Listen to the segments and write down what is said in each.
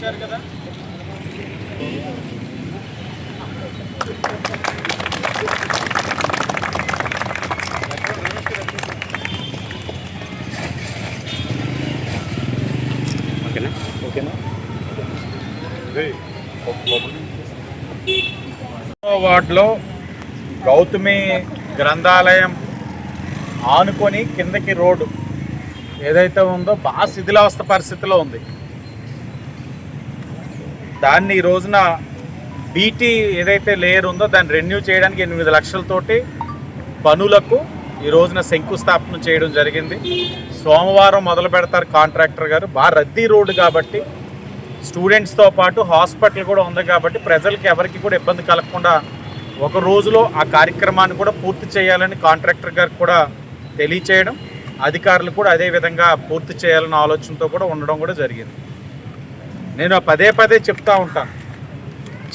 వచ్చారు కదా. ఓకేనా ఓకేనా వార్డులో గౌతమి గ్రంథాలయం ఆనుకొని కిందకి రోడ్డు ఏదైతే ఉందో బాగా శిథిలావస్థ పరిస్థితిలో ఉంది. దాన్ని ఈ రోజున బీటీ ఏదైతే లేయర్ ఉందో దాన్ని రెన్యూ చేయడానికి 8 లక్షలతోటి పనులకు ఈ రోజున శంకుస్థాపన చేయడం జరిగింది. సోమవారం మొదలు పెడతారు కాంట్రాక్టర్ గారు. బాగా రద్దీ రోడ్డు కాబట్టి స్టూడెంట్స్తో పాటు హాస్పిటల్ కూడా ఉంది కాబట్టి ప్రజలకి ఎవరికి కూడా ఇబ్బంది కలగకుండా ఒక రోజులో ఆ కార్యక్రమాన్ని కూడా పూర్తి చేయాలని కాంట్రాక్టర్ గారికి కూడా తెలియచేయడం, అధికారులు కూడా అదే విధంగా పూర్తి చేయాలన్న ఆలోచనతో కూడా ఉండడం కూడా జరిగింది. నేను పదే పదే చెప్తా ఉంటాను,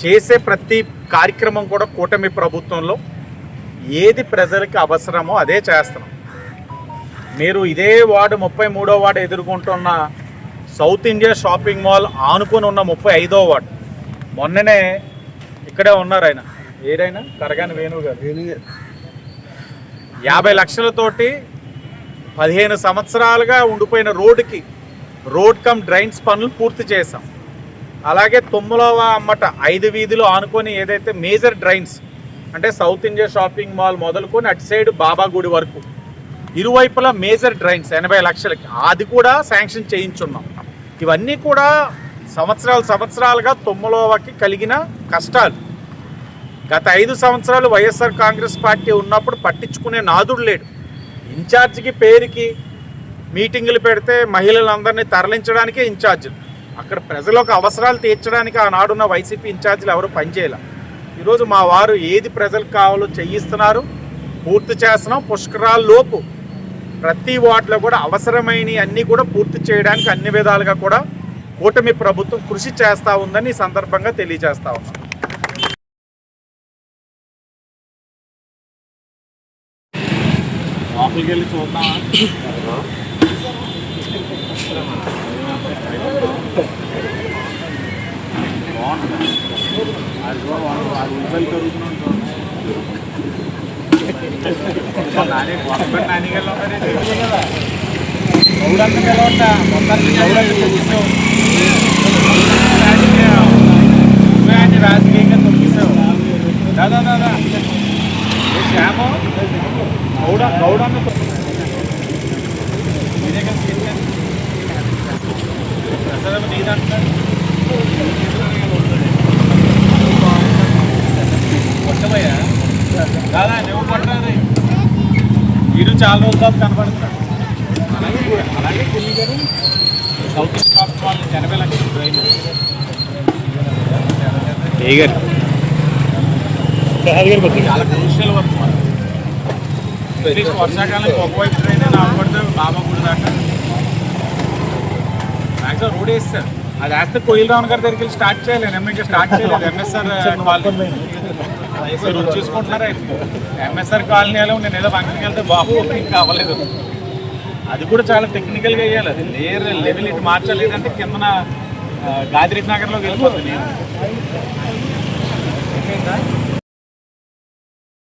చేసే ప్రతి కార్యక్రమం కూడా కూటమి ప్రభుత్వంలో ఏది ప్రజలకి అవసరమో అదే చేస్తున్నాం. మీరు ఇదే వార్డు 33వ వార్డు ఎదుర్కొంటున్న సౌత్ ఇండియా షాపింగ్ మాల్ ఆనుకొని ఉన్న 35వ వార్డు మొన్ననే ఇక్కడే ఉన్నారు ఆయన, ఏదైనా కరగాని వేణువు గారు 50 లక్షలతోటి 15 సంవత్సరాలుగా ఉండిపోయిన రోడ్డుకి రోడ్ కమ్ డ్రైన్స్ పనులు పూర్తి చేశాం. అలాగే తుమ్మలవ అమ్మట 5 వీధిలో ఆనుకొని ఏదైతే మేజర్ డ్రైన్స్ అంటే సౌత్ ఇండియా షాపింగ్ మాల్ మొదలుకొని అటు సైడ్ బాబా గుడి వరకు ఇరువైపులా మేజర్ డ్రైన్స్ 80 లక్షలకి అది కూడా శాంక్షన్ చేయించున్నాం. ఇవన్నీ కూడా సంవత్సరాలుగా తుమ్మలవకి కలిగిన కష్టాలు. గత 5 సంవత్సరాలు వైఎస్ఆర్ కాంగ్రెస్ పార్టీ ఉన్నప్పుడు పట్టించుకునే నాదుడు లేడు. ఇన్ఛార్జికి పేరుకి మీటింగులు పెడితే మహిళలందరినీ తరలించడానికే ఇన్ఛార్జీలు, అక్కడ ప్రజలకు అవసరాలు తీర్చడానికి ఆనాడున్న వైసీపీ ఇన్ఛార్జీలు ఎవరు పనిచేయాలి. ఈరోజు మా వారు ఏది ప్రజలకు కావాలో చేయిస్తున్నారు, పూర్తి చేస్తున్నాం. పుష్కరాల్లోపు ప్రతి వార్డులో కూడా అవసరమైనవి అన్నీ కూడా పూర్తి చేయడానికి అన్ని విధాలుగా కూడా కూటమి ప్రభుత్వం కృషి చేస్తూ ఉందని ఈ సందర్భంగా తెలియజేస్తా ఉన్నాం. లోపలికి వెళ్ళి చూద్దామా? బాగుంటుంది. అది కూడా ఉల్లిపాయలు దొరుకుతున్నాను. నాని మొత్తం నానిగల్లో కదా గౌడంతా గెలవద్దా మొత్తాన్ని రాజకీయంగా తొక్కిసావు. దాదా దాదా శ్యామో గౌడన్న ప్రసాదం నీదంటున్నాడు. కొట్టబోయా దాదా నువ్వు కొట్టాలి. వీడు చాలా రోజుల తర్వాత కనపడుతున్నాడు. అలాగే ఢిల్లీ గారు సౌత్ షాప్ వాళ్ళు 80 లక్షలు డ్రైన్ చాలా క్రూషియల్ వర్క్ మనం. అట్లీస్ట్ వర్షాకాలం ఒకవైపు ట్రైన్ అయినా ఆపడితే బాబా గుడి దాకా మ్యాక్సిమం రోడ్ వేస్తారు. అది వేస్తే కోయిల్ రావణ్ గారి దగ్గరికి స్టార్ట్ చేయలేదు. ఇంకా స్టార్ట్ చేయలేదు. MSR colony చూసుకుంటున్నారా? ఎంఎస్ఆర్ కాలనీలో నేను ఏదో ఫంక్షన్కి వెళ్తే బాబు ఇంకా అవ్వలేదు. అది కూడా చాలా టెక్నికల్గా వేయాలి. అది లేయర్ లెవెల్ ఇటు మార్చలేదంటే కిందన గాదిరెడ్డి నగర్లోకి వెళ్ళిపోతుంది.